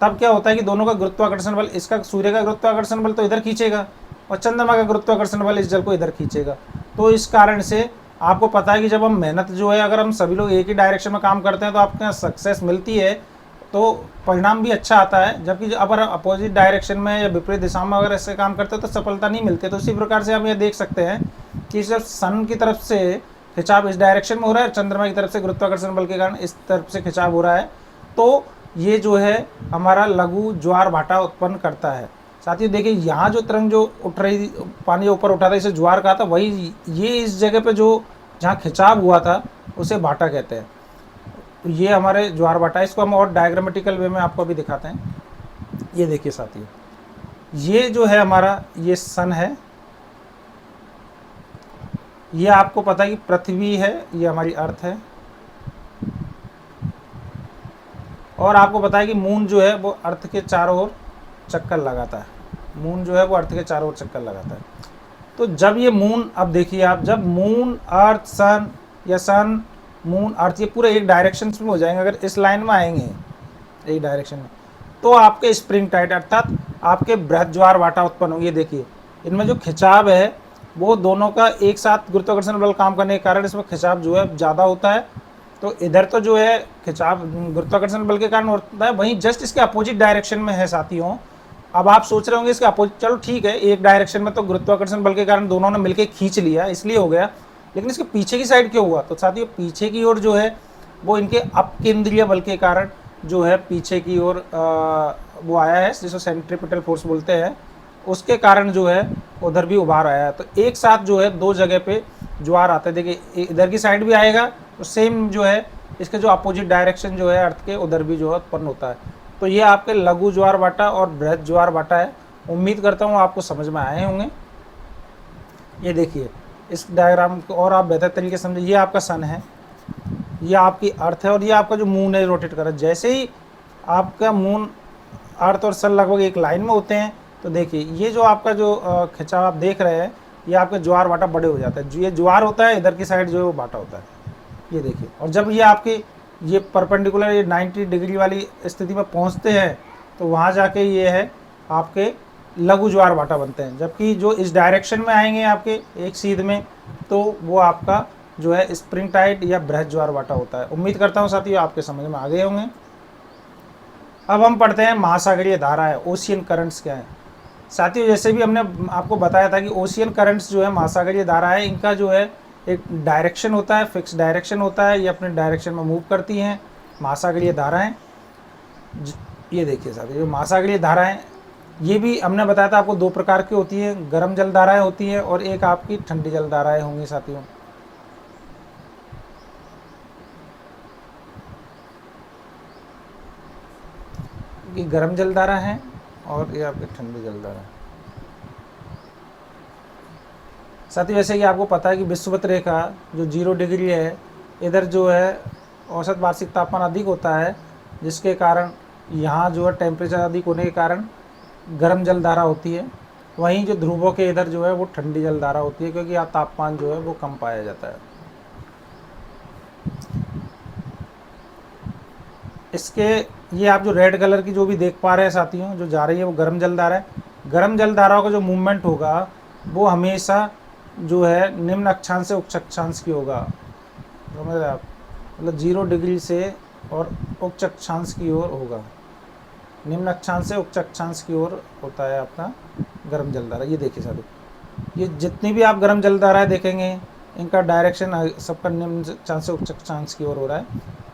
[SPEAKER 1] तब क्या होता है कि दोनों का गुरुत्वाकर्षण बल, इसका सूर्य का गुरुत्वाकर्षण बल तो इधर खींचेगा और चंद्रमा का गुरुत्वाकर्षण बल इस जल को इधर खींचेगा। तो इस कारण से आपको पता है कि जब हम मेहनत जो है, अगर हम सभी लोग एक ही डायरेक्शन में काम करते हैं तो आपके यहाँ सक्सेस मिलती है, तो परिणाम भी अच्छा आता है। जबकि अगर अपोजिट डायरेक्शन में या विपरीत दिशा में अगर ऐसे काम करते हैं तो सफलता नहीं मिलती। तो इसी प्रकार से हम ये देख सकते हैं कि जब सन की तरफ से खिंचाव इस डायरेक्शन में हो रहा है, चंद्रमा की तरफ से गुरुत्वाकर्षण बल के कारण इस तरफ से खिंचाव हो रहा है, तो ये जो है हमारा लघु ज्वार भाटा उत्पन्न करता है। साथियों देखिए, यहाँ जो तरंग जो उठ रही, पानी ऊपर उठा था, इसे ज्वार कहा था, वही ये इस जगह पे जो जहाँ खिंचाव हुआ था उसे भाटा कहते हैं। तो ये हमारे ज्वार भाटा है। इसको हम और डायग्रामेटिकल वे में आपको अभी दिखाते हैं। ये देखिए साथियों, ये जो है हमारा, ये सन है, ये आपको पता है कि पृथ्वी है, ये हमारी अर्थ है, और आपको पता है कि मून जो है वो अर्थ के चारों ओर चक्कर लगाता है। मून जो है वो अर्थ के चारों ओर चक्कर लगाता है। तो जब ये मून, अब देखिए आप, जब मून अर्थ सन या सन मून अर्थ ये पूरे एक डायरेक्शन में हो जाएंगे, अगर इस लाइन में आएंगे एक डायरेक्शन में, तो आपके स्प्रिंग टाइड अर्थात आपके बृहद ज्वार भाटा उत्पन्न होंगे। देखिए, इनमें जो खिंचाव है वो दोनों का एक साथ गुरुत्वाकर्षण बल काम करने के कारण इसमें खिंचाव जो है ज़्यादा होता है। तो इधर तो जो है खिंचाव गुरुत्वाकर्षण बल के कारण होता है, वहीं जस्ट इसके अपोजिट डायरेक्शन में है साथियों। अब आप सोच रहे होंगे इसके अपोजिट, चलो ठीक है, एक डायरेक्शन में तो गुरुत्वाकर्षण बल के कारण दोनों ने मिलकर खींच लिया, इसलिए हो गया, लेकिन इसके पीछे की साइड क्यों हुआ? तो साथियों पीछे की ओर जो है वो इनके अपकेंद्रीय बल के कारण जो है पीछे की ओर वो आया है, जिसको सेंट्रीपिटल फोर्स बोलते हैं, उसके कारण जो है उधर भी उभार आया है। तो एक साथ जो है दो जगह पे ज्वार आते हैं। देखिए, इधर की साइड भी आएगा तो सेम जो है इसके जो अपोजिट डायरेक्शन जो है अर्थ के, उधर भी जो है उत्पन्न होता है। तो ये आपके लघु ज्वार भाटा और बृहद ज्वार भाटा है। उम्मीद करता हूँ आपको समझ में आए होंगे। ये देखिए, इस डायग्राम को और आप बेहतर तरीके से समझे। ये आपका सन है, ये आपकी अर्थ है, और ये आपका जो मून है रोटेट कर रहा है। जैसे ही आपका मून, अर्थ और सन लगभग एक लाइन में होते हैं, तो देखिए ये जो आपका जो खिंचाव आप देख रहे हैं, ये आपका ज्वार भाटा बड़े हो जाता है। जो ये ज्वार होता है, इधर की साइड जो है वो भाटा होता है। ये देखिए, और जब ये आपकी ये परपेंडिकुलर, ये 90 डिग्री वाली स्थिति में पहुंचते हैं, तो वहाँ जाके ये है आपके लघु ज्वार भाटा बनते हैं। जबकि जो इस डायरेक्शन में आएंगे आपके एक सीध में, तो वो आपका जो है स्प्रिंग टाइड या बृहद ज्वार भाटा होता है। उम्मीद करता हूँ साथियों आपके समझ में आ गए होंगे। अब हम पढ़ते हैं महासागरीय धाराएं, ओशियन करंट्स क्या है। साथियों जैसे भी हमने आपको बताया था कि ओशियन करंट्स जो है महासागरीय धाराएं, इनका जो है एक डायरेक्शन होता है, फिक्स डायरेक्शन होता है, ये अपने डायरेक्शन में मूव करती हैं महासागरीय धाराएं। ये देखिए साथियों, जो महासागरीय धाराएं, ये भी हमने बताया था आपको दो प्रकार की होती हैं, गर्म जल धाराएं होती हैं और एक आपकी ठंडी जल धाराएं होंगी साथियों। ये गर्म जल धारा है और ये आपकी ठंडी जल धारा है। साथियों जैसे कि आपको पता है कि विषुवत रेखा जो 0 डिग्री है, इधर जो है औसत वार्षिक तापमान अधिक होता है, जिसके कारण यहाँ जो है टेम्परेचर अधिक होने के कारण गर्म जल धारा होती है। वहीं जो ध्रुवों के इधर जो है वो ठंडी जल धारा होती है, क्योंकि यहाँ तापमान जो है वो कम पाया जाता है। इसके ये आप जो रेड कलर की जो भी देख पा रहे हैं साथियों, जो जा रही है वो गर्म जल धारा है। गर्म जल धाराओं का जो मूवमेंट होगा वो हमेशा जो है निम्न अक्षांश से उच्च अक्षांश की होगा। समझ रहे आप, मतलब 0 डिग्री से और उच्च अक्षांश की ओर होगा। निम्न अक्षांश से उच्च अक्षांश की ओर होता है आपका गर्म जल धारा। ये देखिए साथियों, ये जितनी भी आप गर्म जल धाराएं देखेंगे, इनका डायरेक्शन सबका निम्न अक्षांश से उच्च अक्षांश की ओर हो रहा है।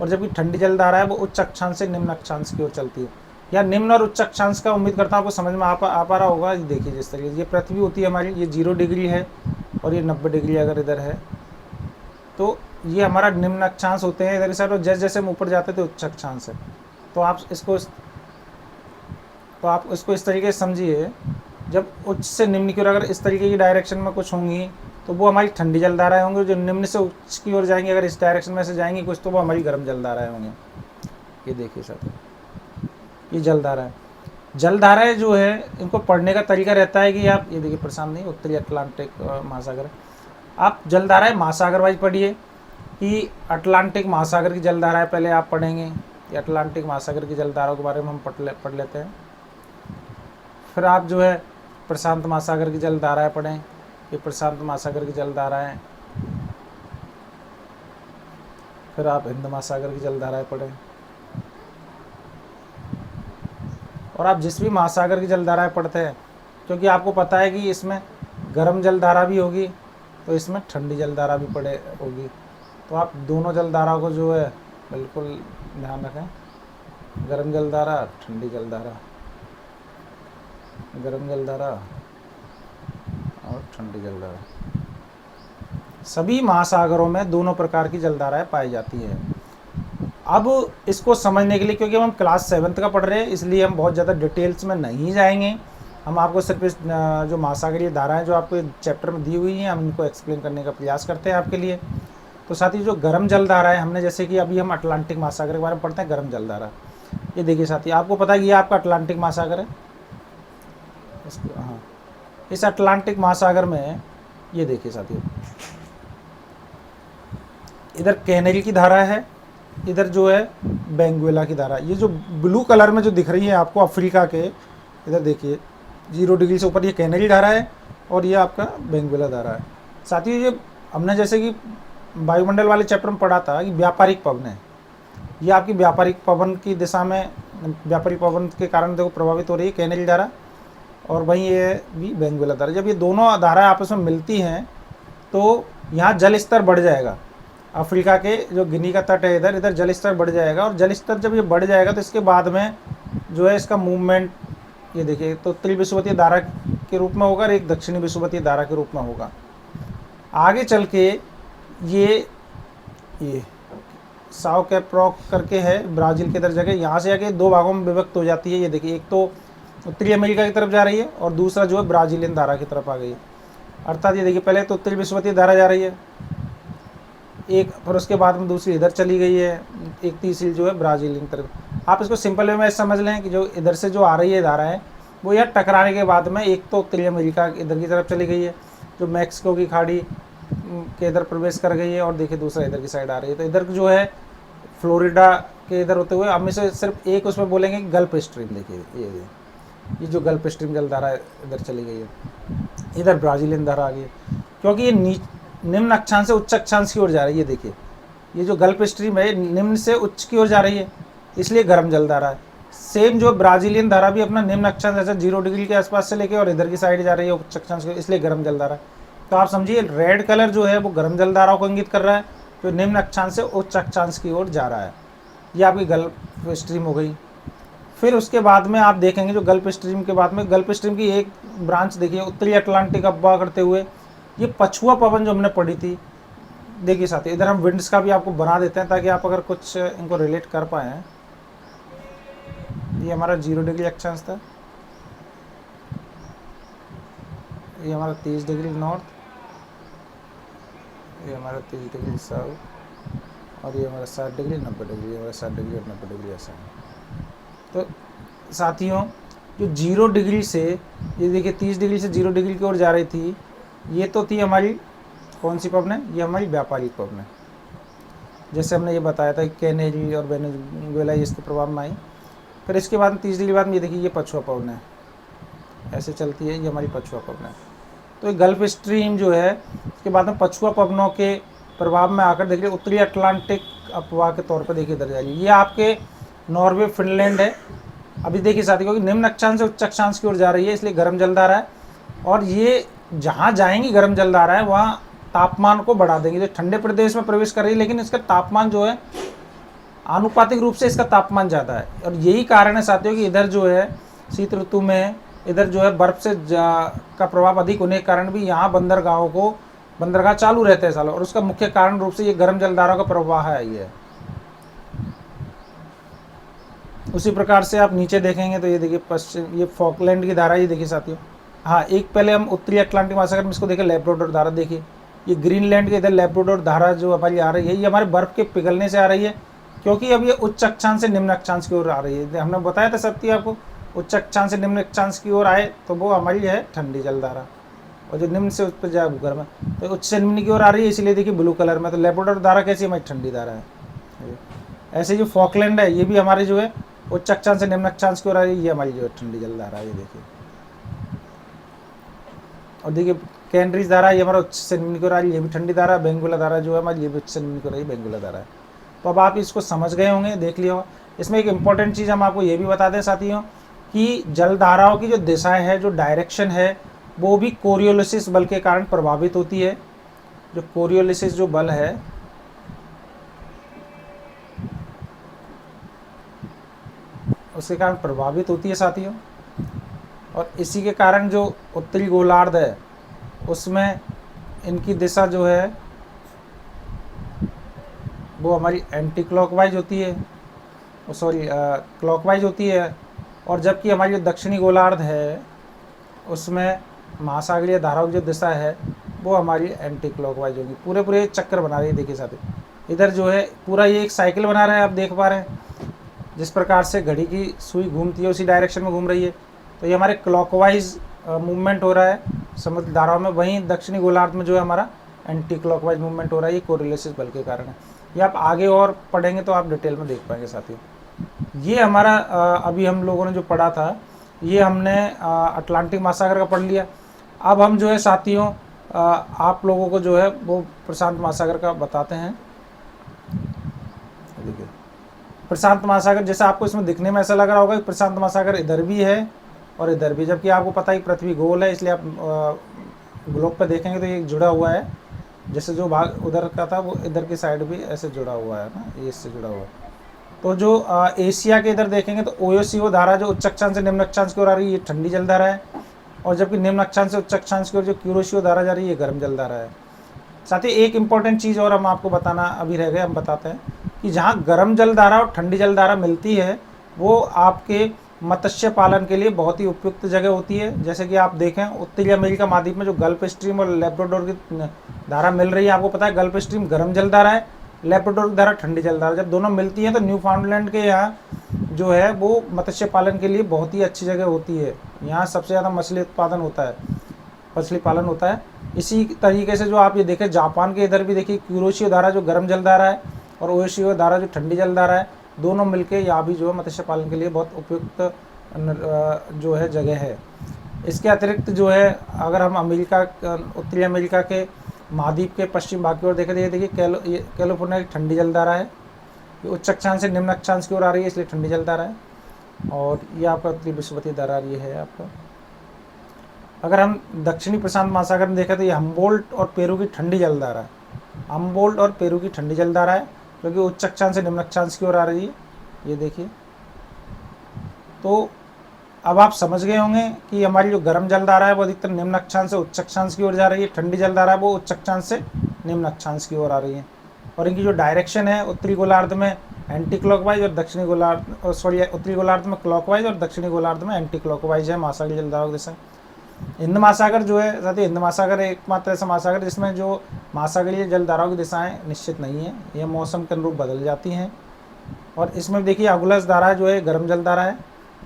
[SPEAKER 1] और जबकि ठंडी जल धारा है वो उच्च अक्षांश से निम्न अक्षांश की ओर चलती है। या निम्न और उच्च अक्षांश का उम्मीद करता हूँ आपको समझ में आ पा रहा होगा। ये देखिए, जिस तरीके से ये पृथ्वी होती है हमारी, ये 0 डिग्री है और ये 90 डिग्री अगर इधर है, तो ये हमारा निम्न अक्षांश होते हैं इधर की साइड, और जैसे जैसे हम ऊपर जाते हैं तो उच्च अक्षांश है। तो आप इसको इस तरीके से समझिए, जब उच्च से निम्न की ओर अगर इस तरीके की डायरेक्शन में कुछ होंगी तो वो हमारी ठंडी जल धाराएं होंगी। जो निम्न से उच्च की ओर जाएंगी, अगर इस डायरेक्शन में से जाएंगी कुछ, तो वो हमारी गर्म जल धाराएं होंगी। ये देखिए साथियों, ये जलधारा है। जलधाराएं जो है इनको पढ़ने का तरीका रहता है कि आप ये देखिए प्रशांत नहीं, उत्तरी अटलांटिक महासागर, आप जलधाराएं महासागर वाइज पढ़िए कि अटलांटिक महासागर की जलधाराएं पहले आप पढ़ेंगे, ये अटलांटिक महासागर की जलधाराओं के बारे में हम पढ़ लेते हैं। फिर आप जो है प्रशांत महासागर की जलधाराएं पढ़ें, ये प्रशांत महासागर की जलधाराएं। फिर आप हिंद महासागर की जलधाराएं पढ़ें, और आप जिस भी महासागर की जलधाराएं पढ़ते हैं, क्योंकि आपको पता है कि इसमें गर्म जलधारा भी होगी तो इसमें ठंडी जलधारा भी पड़े होगी, तो आप दोनों जलधाराओं को जो है बिल्कुल ध्यान रखें, गर्म जलधारा, ठंडी जलधारा, गर्म जलधारा और ठंडी जलधारा। सभी महासागरों में दोनों प्रकार की जलधाराएं पाई जाती है। अब इसको समझने के लिए, क्योंकि हम क्लास 7th का पढ़ रहे हैं, इसलिए हम बहुत ज़्यादा डिटेल्स में नहीं जाएंगे। हम आपको सिर्फ इस जो महासागरीय धाराएं जो आपको चैप्टर में दी हुई हैं, हम इनको एक्सप्लेन करने का प्रयास करते हैं आपके लिए। तो साथ ही जो गर्म जलधारा है, हमने जैसे कि अभी हम अटलांटिक महासागर के बारे में पढ़ते हैं, गर्म जलधारा, ये देखिए साथी, आपको पता है कि ये आपका अटलांटिक महासागर है। हाँ, इस अटलांटिक महासागर में ये देखिए साथियों, इधर कैनेल की धारा है, इधर जो है बेंगुएला की धारा। ये जो ब्लू कलर में जो दिख रही है आपको अफ्रीका के, इधर देखिए 0 डिग्री से ऊपर ये कैनेल धारा है और ये आपका बेंगुएला धारा है। साथियों ये हमने जैसे कि वायुमंडल वाले चैप्टर में पढ़ा था कि व्यापारिक पवन है, ये आपकी व्यापारिक पवन की दिशा में, व्यापारिक पवन के कारण देखो प्रभावित हो रही है कैनेल धारा, और वहीं ये भी बेंगुएला धारा। जब ये दोनों धाराएं आपस में मिलती हैं तो यहाँ जल स्तर बढ़ जाएगा। अफ्रीका के जो गिनी का तट है, इधर जल स्तर बढ़ जाएगा, और जल स्तर जब ये बढ़ जाएगा तो इसके बाद में जो है इसका मूवमेंट, ये देखिए, तो उत्तरी विषुवतीय धारा के रूप में होगा और एक दक्षिणी विषुवतीय धारा के रूप में होगा। आगे चल के ये साओ कैप्रोक करके है ब्राज़ील के इधर जगह, यहाँ से आके 2 भागों में विभक्त हो जाती है। ये देखिए, एक तो उत्तरी अमेरिका की तरफ जा रही है और दूसरा जो है ब्राज़ीलियन धारा की तरफ आ गई है। अर्थात ये देखिए, पहले तो उत्तरी विषुवतीय धारा जा रही है एक, फिर उसके बाद में दूसरी इधर चली गई है, एक तीसरी जो है ब्राज़ीलियन तरफ। आप इसको सिंपल वे में समझ लें कि जो इधर से जो आ रही है धारा है वो यार टकराने के बाद में एक तो उत्तरी अमेरिका इधर की तरफ चली गई है, जो मैक्सिको की खाड़ी के इधर प्रवेश कर गई है, और देखिए दूसरा इधर की साइड आ रही है। तो इधर जो है फ्लोरिडा के इधर होते हुए हम इसे सिर्फ एक उसमें बोलेंगे गल्फ स्ट्रीम। देखिए ये जो गल्फ स्ट्रीम जलधारा इधर चली गई है, इधर ब्राज़ीलियन धारा आ गई है, क्योंकि ये निम्न अक्षांश से उच्च अक्षांश की ओर जा रही है। देखिए ये जो गल्फ स्ट्रीम है निम्न से उच्च की ओर जा रही है, इसलिए गर्म जलधारा है। सेम जो ब्राज़ीलियन धारा भी अपना निम्न अक्षांश जैसे 0 डिग्री के आसपास से लेके और इधर की साइड जा रही है उच्च अक्षांश की, इसलिए गर्म जलधारा है। तो आप समझिए रेड कलर जो है वो गर्म जलधाराओं को इंगित कर रहा है, जो निम्न अक्षांश से उच्च अक्षांश की ओर जा रहा है। ये आपकी गल्फ स्ट्रीम हो गई। फिर उसके बाद में आप देखेंगे जो गल्फ स्ट्रीम के बाद में, गल्फ स्ट्रीम की एक ब्रांच देखिए उत्तरी अटलांटिक अफवाह करते हुए ये पछुआ पवन जो हमने पढ़ी थी। देखिए साथी, इधर हम विंड्स का भी आपको बना देते हैं ताकि आप अगर कुछ इनको रिलेट कर पाएँ। ये हमारा 0 डिग्री अक्षांश था, ये हमारा 30 डिग्री नॉर्थ, ये हमारा 30 डिग्री साउथ, और ये हमारा 60 डिग्री 90 डिग्री, हमारा 60 डिग्री और 90 डिग्री ऐसा है। तो साथियों जो 0 डिग्री से, ये देखिए 30 डिग्री से 0 डिग्री की ओर जा रही थी, ये तो थी हमारी कौन सी पवन है, ये हमारी व्यापारिक पवन है। जैसे हमने ये बताया था कि कैनेल और वेनेजुएला इसके प्रभाव में आई। फिर इसके बाद 30 डिग्री बाद में ये देखिए ये पछुआ पवन है, ऐसे चलती है, ये हमारी पछुआ पवन है। तो ये गल्फ स्ट्रीम जो है इसके बाद में पछुआ पवनों के प्रभाव में आकर देखिए उत्तरी अटलांटिक अफवाह के तौर पर देखिए इधर जा रही है। ये आपके नॉर्वे फिनलैंड है। अभी देखिए साथी, क्योंकि निम्न अक्षांश से उच्च अक्षांश की ओर जा रही है इसलिए गर्म जलधारा है, और ये जहाँ जाएंगी गर्म जलधारा है वहाँ तापमान को बढ़ा देंगी। जो ठंडे प्रदेश में प्रवेश कर रही है लेकिन इसका तापमान जो है आनुपातिक रूप से इसका तापमान ज़्यादा है, और यही कारण है साथियों कि इधर जो है शीत ऋतु में इधर जो है बर्फ़ से का प्रभाव अधिक होने के कारण भी यहाँ बंदरगाह चालू रहते हैं सालों, और उसका मुख्य कारण रूप से ये गर्म जलधारा का प्रवाह है। ये उसी प्रकार से आप नीचे देखेंगे तो ये देखिए पश्चिम, ये फॉकलैंड की धारा, ये देखिए साथियों। हाँ, एक पहले हम उत्तरी अटलांटिक महासागर में इसको देखें, लैब्राडोर धारा। देखिए ये ग्रीनलैंड के इधर लैब्राडोर धारा जो हमारी आ रही है, ये हमारे बर्फ़ के पिघलने से आ रही है, क्योंकि अब ये उच्च अक्षांश से निम्न अक्षांश की ओर आ रही है। हमने बताया था सबकी आपको, उच्च अक्षांश से निम्न अक्षांश की ओर आए तो वो हमारी है ठंडी जलधारा, और जो निम्न से उस पर जाए वो गर्म है। तो उच्च से निम्न की ओर आ रही है, इसलिए देखिए ब्लू कलर में। तो लेब्राडोर धारा कैसी हमारी ठंडी धारा है। ऐसे जो फॉकलैंड है ये भी हमारे जो है उच्च अक्षांश से निम्न अक्षांश की ओर आ रही है, ये हमारी जो है ठंडी जलधारा है, ये देखिए। और देखिए कैनरीज धारा ये हमारा उच्च से निम्न की ओर आ रही है, ये भी ठंडी धारा। बेंगुला धारा जो है हमारी, ये भी उच्च से निम्न की ओर आ रही है, बेंगुला धारा है। तो अब आप इसको समझ गए होंगे, देख लिया होगा। इसमें एक इम्पॉर्टेंट चीज़ हम आपको ये भी बता दें साथियों कि जल धाराओं की जो दिशाएं है, जो डायरेक्शन है, वो भी कोरियोलिसिस बल के कारण प्रभावित होती है। जो कोरियोलिसिस जो बल है, उसके कारण प्रभावित होती है साथियों। और इसी के कारण जो उत्तरी गोलार्ध है उसमें इनकी दिशा जो है वो हमारी एंटी क्लॉकवाइज होती है, सॉरी क्लॉकवाइज होती है। और जबकि हमारी जो दक्षिणी गोलार्ध है उसमें महासागरीय धाराओं की जो दिशा है वो हमारी एंटी क्लॉकवाइज होगी। पूरे पूरे चक्कर बना रही है, देखिए साथियों। इधर जो है पूरा ये एक साइकिल बना रहा है, आप देख पा रहे हैं जिस प्रकार से घड़ी की सुई घूमती है उसी डायरेक्शन में घूम रही है। तो ये हमारे क्लॉकवाइज मूवमेंट हो रहा है समुद्र धाराओं में, वहीं दक्षिणी गोलार्ध में जो है हमारा एंटी क्लॉकवाइज मूवमेंट हो रहा है। ये कोरिलेसिस बल के कारण है। ये आप आगे और पढ़ेंगे तो आप डिटेल में देख पाएंगे साथियों। ये हमारा अभी हम लोगों ने जो पढ़ा था ये हमने अटलांटिक महासागर का पढ़ लिया। अब हम जो है साथियों आप लोगों को जो है वो प्रशांत महासागर का बताते हैं। देखिए प्रशांत महासागर, जैसा आपको इसमें दिखने में ऐसा लग रहा होगा कि प्रशांत महासागर इधर भी है और इधर भी, जबकि आपको पता है पृथ्वी गोल है, इसलिए आप ग्लोब पे देखेंगे तो ये जुड़ा हुआ है। जैसे जो भाग उधर का था वो इधर की साइड भी ऐसे जुड़ा हुआ है ना, ये इससे जुड़ा हुआ है। तो जो एशिया के इधर देखेंगे तो ओयोसीओ धारा जो उच्च अक्षांश से निम्न अक्षांश की ओर आ रही है, ये ठंडी जलधारा है। और जबकि निम्न अक्षांश से उच्च अक्षांश की ओर जो क्यूरोशियो धारा जा रही है, ये गर्म जलधारा है। साथ ही एक इम्पॉर्टेंट चीज़ और हम आपको बताना अभी रह गए, हम बताते हैं कि जहाँ गर्म जलधारा और ठंडी जलधारा मिलती है वो आपके मत्स्य पालन के लिए बहुत ही उपयुक्त जगह होती है। जैसे कि आप देखें उत्तरी अमेरिका महाद्वीप में जो गल्फ स्ट्रीम और लेब्राडोर की धारा मिल रही है, आपको पता है गल्फ स्ट्रीम गर्म जलधारा है, लेब्राडोर की धारा ठंडी जलधारा। जब दोनों मिलती हैं तो न्यूफाउंडलैंड के यहाँ जो है वो मत्स्य पालन के लिए बहुत ही अच्छी जगह होती है। यहाँ सबसे ज़्यादा मछली उत्पादन होता है, मछली पालन होता है। इसी तरीके से जो आप ये देखें जापान के इधर भी देखिए क्यूरोशियो धारा जो गर्म जलधारा है और ओयोशियो धारा जो ठंडी जलधारा है, दोनों मिलके यहाँ भी जो है मत्स्य पालन के लिए बहुत उपयुक्त जो है जगह है। इसके अतिरिक्त जो है अगर हम अमेरिका उत्तरी अमेरिका के महाद्वीप के पश्चिम भाग की ओर देखें तो ये देखिए कैलिफोर्निया की ठंडी जलधारा है। ये उच्च अक्षांश से निम्न अक्षांश की ओर आ रही है, इसलिए ठंडी जलधारा है। और ये आपका उत्तरी विषुवतीय धारा ये है आपका। अगर हम दक्षिणी प्रशांत महासागर में देखें तो ये हम्बोल्ट और पेरू की ठंडी जलधारा है। हम्बोल्ट और पेरू की ठंडी जलधारा है जो कि उच्च अक्षांश से निम्न अक्षांश की ओर आ रही है, ये देखिए। तो अब आप समझ गए होंगे कि हमारी जो गर्म जलधारा है वो अधिकतर निम्न अक्षांश से उच्च अक्षांश की ओर जा रही है, ठंडी जलधारा है वो उच्च अक्षांश से निम्न अक्षांश की ओर आ रही है। और इनकी जो डायरेक्शन है उत्तरी गोलार्ध में एंटी क्लॉकवाइज और दक्षिणी गोलार्ध सॉरी उत्तरी गोलार्ध में क्लॉकवाइज और दक्षिणी गोलार्ध में एंटी क्लॉकवाइज है महासागरीय जलधारा की दिशा। हिंद महासागर जो है साथी, हिंद महासागर एकमात्र ऐसा महासागर जिसमें जो महासागरीय जलधाराओं की दिशाएं निश्चित नहीं है, यह मौसम के अनुरूप बदल जाती हैं। और इसमें देखिए अगुलस धारा जो है गर्म जलधारा है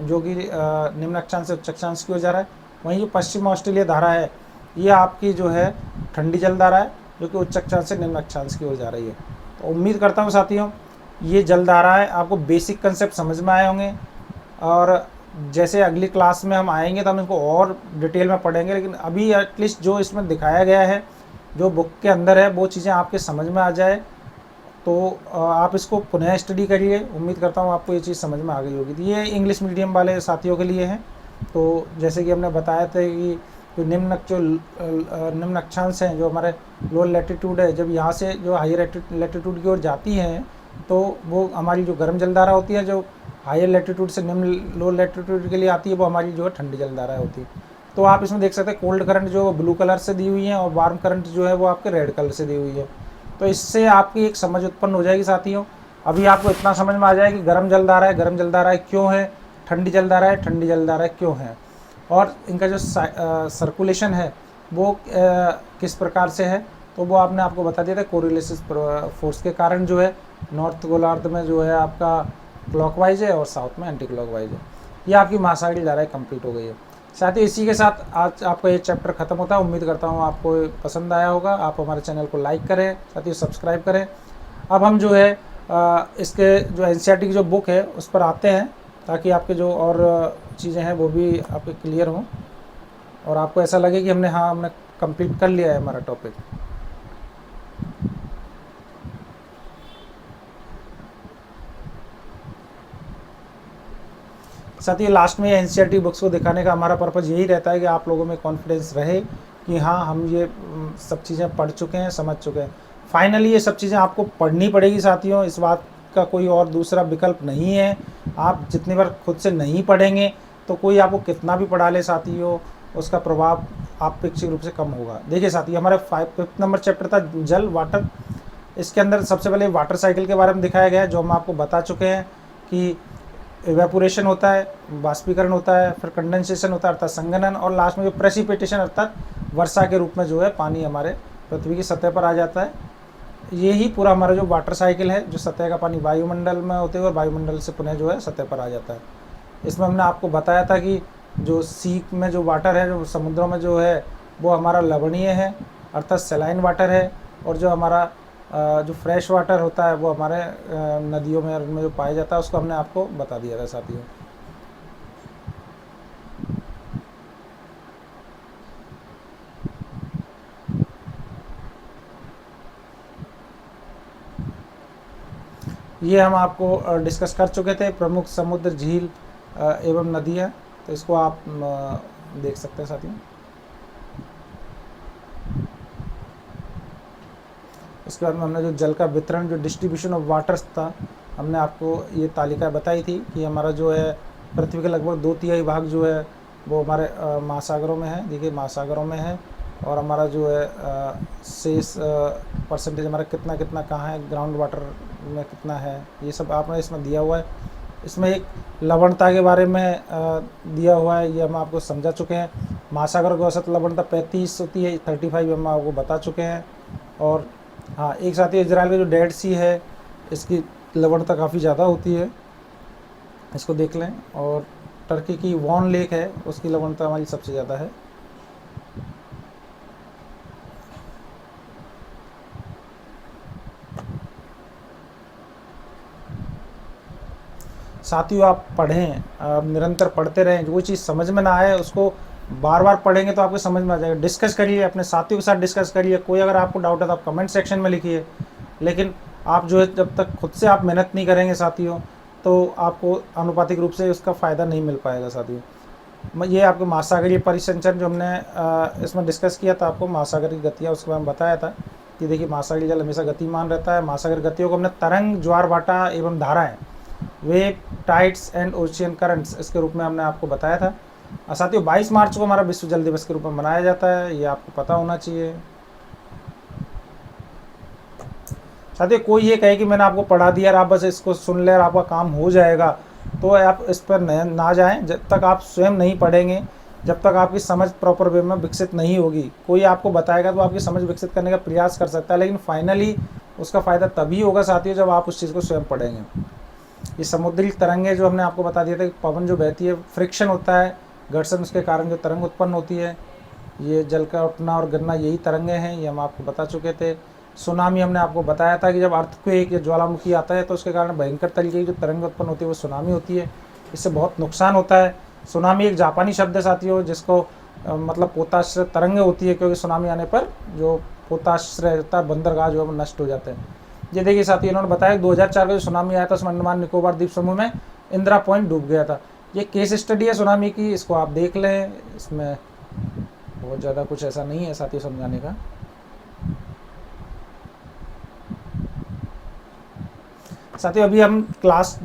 [SPEAKER 1] जो कि निम्न अक्षांश से उच्च अक्षांश की ओर जा रहा है। वहीं जो पश्चिम ऑस्ट्रेलिया धारा है ये आपकी जो है ठंडी जलधारा है जो कि उच्च अक्षांश से निम्न अक्षांश की ओर जा रही है। तो उम्मीद करता हूँ साथियों ये जलधारा है आपको बेसिक कंसेप्ट समझ में आए होंगे। और जैसे अगली क्लास में हम आएंगे तो हम इसको और डिटेल में पढ़ेंगे, लेकिन अभी एटलीस्ट जो इसमें दिखाया गया है जो बुक के अंदर है वो चीज़ें आपके समझ में आ जाए तो आप इसको पुनः स्टडी करिए। उम्मीद करता हूँ आपको ये चीज़ समझ में आ गई होगी। तो ये इंग्लिश मीडियम वाले साथियों के लिए हैं। तो जैसे कि हमने बताया था कि जो निम्न अक्षांश हैं जो हमारे लो लैटिट्यूड है, जब यहाँ से जो हायर लैटिट्यूड की ओर जाती हैं तो वो हमारी जो गर्म जलधारा होती है, जो हायर लैटिट्यूड से निम्न लो लैटिट्यूड के लिए आती है वो हमारी जो है ठंडी जलधारा होती है। तो आप इसमें देख सकते हैं कोल्ड करंट जो ब्लू कलर से दी हुई है और वार्म करंट जो है वो आपके रेड कलर से दी हुई है। तो इससे आपकी एक समझ उत्पन्न हो जाएगी साथियों। अभी आपको इतना समझ में आ जाए कि गर्म जलधारा है, गर्म जलधारा है क्यों है, ठंडी जलधारा है, ठंडी जलधारा है क्यों है, और इनका जो सर्कुलेशन है वो किस प्रकार से है। तो वो आपको बता दिया था कोरिलेसिस फोर्स के कारण जो है नॉर्थ गोलार्ध में जो है आपका क्लॉकवाइज है और साउथ में एंटी क्लॉकवाइज है। ये आपकी महासागरीय धाराएं कंप्लीट हो गई है। साथ ही इसी के साथ आज आपका ये चैप्टर खत्म होता है। उम्मीद करता हूँ आपको पसंद आया होगा। आप हमारे चैनल को लाइक करें, साथ ही सब्सक्राइब करें। अब हम जो है इसके जो एनसीईआरटी की जो बुक है उस पर आते हैं, ताकि आपके जो और चीज़ें हैं वो भी आपके क्लियर हों और आपको ऐसा लगे कि हमने कंप्लीट कर लिया है हमारा टॉपिक। साथ ही लास्ट में एनसीईआरटी बुक्स को दिखाने का हमारा पर्पज़ यही रहता है कि आप लोगों में कॉन्फिडेंस रहे कि हाँ, हम ये सब चीज़ें पढ़ चुके हैं, समझ चुके हैं। फाइनली ये सब चीज़ें आपको पढ़नी पड़ेगी साथियों, इस बात का कोई और दूसरा विकल्प नहीं है। आप जितनी बार खुद से नहीं पढ़ेंगे तो कोई आपको कितना भी पढ़ा ले साथियों, उसका प्रभाव अपेक्षित रूप से कम होगा। देखिए साथियों, हमारा 5th नंबर चैप्टर था जल, वाटर। इसके अंदर सबसे पहले वाटर साइकिल के बारे में दिखाया गया है, जो हम आपको बता चुके हैं कि इवेपोरेशन होता है, बाष्पीकरण होता है, फिर कंडेंसेशन होता है अर्थात संघनन, और लास्ट में जो प्रेसिपिटेशन अर्थात वर्षा के रूप में जो है पानी हमारे पृथ्वी की सतह पर आ जाता है। यही पूरा हमारा जो वाटर साइकिल है, जो सतह का पानी वायुमंडल में होते हुए वायुमंडल से पुनः जो है सतह पर आ जाता है। इसमें हमने आपको बताया था कि जो सी में जो वाटर है, जो समुद्रों में जो है वो हमारा लवणीय है अर्थात सेलाइन वाटर है, और जो हमारा जो फ्रेश वाटर होता है वो हमारे नदियों में और उनमें जो पाया जाता है उसको हमने आपको बता दिया था साथियों। ये हम आपको डिस्कस कर चुके थे, प्रमुख समुद्र, झील एवं नदियाँ। तो इसको आप देख सकते हैं साथियों। इसके बाद में हमने जो जल का वितरण, जो डिस्ट्रीब्यूशन ऑफ वाटर्स था, हमने आपको ये तालिका बताई थी कि हमारा जो है पृथ्वी के लगभग 2/3 भाग जो है वो हमारे महासागरों में है। देखिए महासागरों में है, और हमारा जो है शेष परसेंटेज हमारा कितना कितना कहाँ है, ग्राउंड वाटर में कितना है, ये सब आपने इसमें दिया हुआ है। इसमें एक लवणता के बारे में दिया हुआ है, ये हम आपको समझा चुके हैं। महासागर की औसत लवणता 35 होती है, 35 हम आपको बता चुके हैं। और हाँ, एक साथ ही इजराइल का जो डेड सी है, इसकी लवणता काफ़ी ज़्यादा होती है, इसको देख लें। और टर्की की वॉन लेक है, उसकी लवणता हमारी सबसे ज़्यादा है। साथियों, आप पढ़ें, आप निरंतर पढ़ते रहें। जो चीज़ समझ में ना आए उसको बार बार पढ़ेंगे तो आपको समझ में आ जाएगा। डिस्कस करिए, अपने साथियों के साथ डिस्कस करिए। कोई अगर आपको डाउट है तो आप कमेंट सेक्शन में लिखिए। लेकिन आप जो है जब तक खुद से आप मेहनत नहीं करेंगे साथियों, तो आपको आनुपातिक रूप से उसका फ़ायदा नहीं मिल पाएगा साथियों। ये आपको महासागरीय परिसंचरण जो हमने इसमें डिस्कस किया था, आपको महासागर की गतियाँ उसके बारे में बताया था कि देखिए महासागरीय जल हमेशा गतिमान रहता है। महासागर गतियों को हमने तरंग, ज्वार भाटा एवं धाराएँ, wave, tides and ocean currents, इसके रूप में हमने आपको बताया था। साथियों 22 मार्च को हमारा विश्व जल दिवस के रूप में मनाया जाता है, ये आपको पता होना चाहिए। साथियों कोई ये कहे कि मैंने आपको पढ़ा दिया और आप बस इसको सुन ले और आपका काम हो जाएगा, तो आप इस पर ना जाएं। जब तक आप स्वयं नहीं पढ़ेंगे, जब तक आपकी समझ प्रॉपर वे में विकसित नहीं होगी, कोई आपको बताएगा तो आपकी समझ विकसित करने का प्रयास कर सकता है, लेकिन फाइनली उसका फ़ायदा तभी होगा साथियों जब आप उस चीज़ को स्वयं पढ़ेंगे। ये समुद्री तरंगे जो हमने आपको बता दिया था कि पवन जो बहती है, फ्रिक्शन होता है, घर्षण, उसके कारण जो तरंग उत्पन्न होती है, ये जल का उठना और गिरना, यही तरंगे हैं, ये हम आपको बता चुके थे। सुनामी हमने आपको बताया था कि जब अर्थक्वेक या ज्वालामुखी आता है तो उसके कारण भयंकर तरीके की जो तरंग उत्पन्न होती है वो सुनामी होती है। इससे बहुत नुकसान होता है। सुनामी एक जापानी शब्द है साथियों, जिसको मतलब पोताश्रय तरंगे होती है, क्योंकि सुनामी आने पर जो पोताश्रय रहता है, बंदरगाह जो है वो नष्ट हो जाते हैं। ये देखिए साथियों, इन्होंने बताया 2004 का जो सुनामी आया था उसमें अंडमान निकोबार द्वीप समूह में इंदिरा पॉइंट डूब गया था। ये केस स्टडी है सुनामी की, इसको आप देख लें। इसमें बहुत ज़्यादा कुछ ऐसा नहीं है साथियों समझाने का। साथियों अभी हम क्लास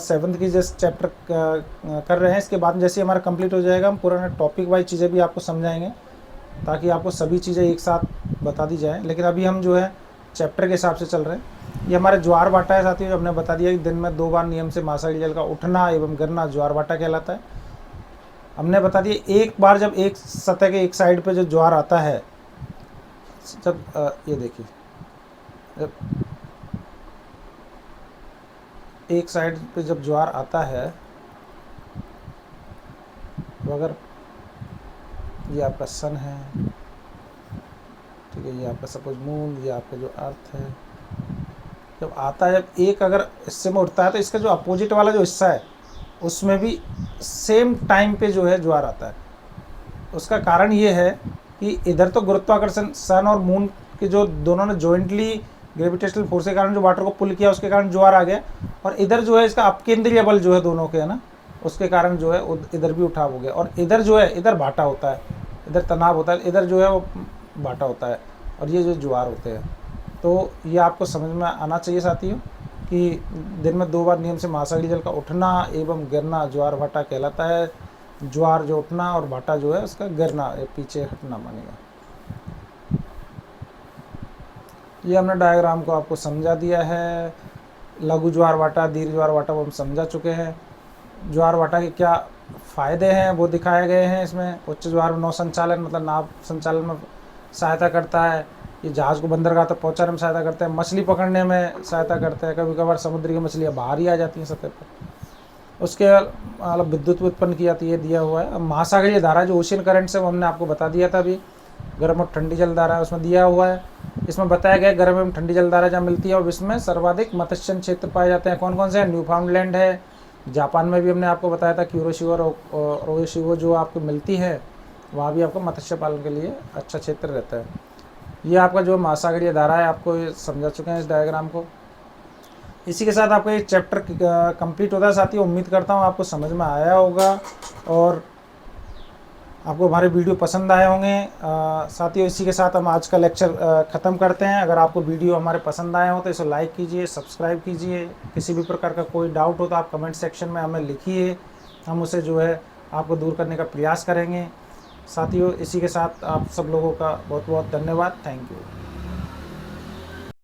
[SPEAKER 1] 7th की जिस चैप्टर कर रहे हैं, इसके बाद जैसे हमारा कंप्लीट हो जाएगा, हम पुराने टॉपिक वाइज चीज़ें भी आपको समझाएंगे, ताकि आपको सभी चीज़ें एक साथ बता दी जाए। लेकिन अभी हम जो है चैप्टर के हिसाब से चल रहे हैं। ये हमारे ज्वार भाटा है साथियों, जो हमने बता दिया कि दिन में 2 बार नियम से महासागरीय जल का उठना एवं गिरना ज्वार भाटा कहलाता है। हमने बता दिया एक बार जब एक सतह के एक साइड पे जो ज्वार आता है, जब ये देखिए, एक साइड पे जब ज्वार आता है तो अगर ये आपका सन है, ठीक है, ये आपका सपोज मून, ये आपका जो अर्थ है, जब आता है, जब एक अगर हिस्से में उठता है तो इसका जो अपोजिट वाला जो हिस्सा है उसमें भी सेम टाइम पे जो है ज्वार आता है। उसका कारण ये है कि इधर तो गुरुत्वाकर्षण सन और मून के जो दोनों ने जॉइंटली ग्रेविटेशनल फोर्स के कारण जो वाटर को पुल किया, उसके कारण ज्वार आ गया, और इधर जो है इसका अपकेंद्रीय बल जो है दोनों के है ना, उसके कारण जो है इधर भी उठाव हो गया, और इधर जो है इधर भाटा होता है, इधर तनाव होता है, इधर जो है वो भाटा होता है, और ये जो ज्वार होते हैं। तो ये आपको समझ में आना चाहिए साथियों कि दिन में 2 बार नियम से महासागरीय जल का उठना एवं गिरना ज्वार भाटा कहलाता है। ज्वार जो उठना और भाटा जो है उसका गिरना, ये पीछे हटना मानेगा। ये हमने डायग्राम को आपको समझा दिया है। लघु ज्वार भाटा, दीर्घ ज्वार भाटा वो हम समझा चुके हैं। ज्वार भाटा के क्या फ़ायदे हैं वो दिखाए गए हैं इसमें। उच्च ज्वार नौ संचालन मतलब नाव संचालन में सहायता करता है। ये जहाज़ को बंदरगाह तक पहुँचाने में सहायता करता है। मछली पकड़ने में सहायता करता है। कभी कभार समुद्र की मछलियाँ बाहर ही आ जाती हैं सतह पर। उसके मतलब विद्युत उत्पन्न की जाती है, दिया हुआ है। अब महासागरीय धारा जो ओशियन करंट से वो हमने आपको बता दिया था अभी। गर्म और ठंडी जलधारा उसमें दिया हुआ है। इसमें बताया गया गर्म एवं ठंडी जलधारा जहाँ मिलती है और इसमें सर्वाधिक मत्स्य क्षेत्र पाए जाते हैं। कौन कौन से हैं? न्यूफाउंडलैंड है, जापान में भी हमने आपको बताया था क्यूरोशिवो और ओयोशिवो जो आपको मिलती है, वहाँ भी आपको मत्स्य पालन के लिए अच्छा क्षेत्र रहता है। ये आपका जो महासागरीय धारा है आपको ये समझा चुके हैं इस डायग्राम को। इसी के साथ आपका ये चैप्टर कंप्लीट होता है साथियों। उम्मीद करता हूँ आपको समझ में आया होगा और आपको हमारे वीडियो पसंद आए होंगे। साथियों इसी के साथ हम आज का लेक्चर ख़त्म करते हैं। अगर आपको वीडियो हमारे पसंद आए हो तो इसे लाइक कीजिए, सब्सक्राइब कीजिए। किसी भी प्रकार का कोई डाउट हो तो आप कमेंट सेक्शन में हमें लिखिए, हम उसे जो है आपको दूर करने का प्रयास करेंगे। साथियों इसी के साथ आप सब लोगों का बहुत बहुत धन्यवाद। Thank you.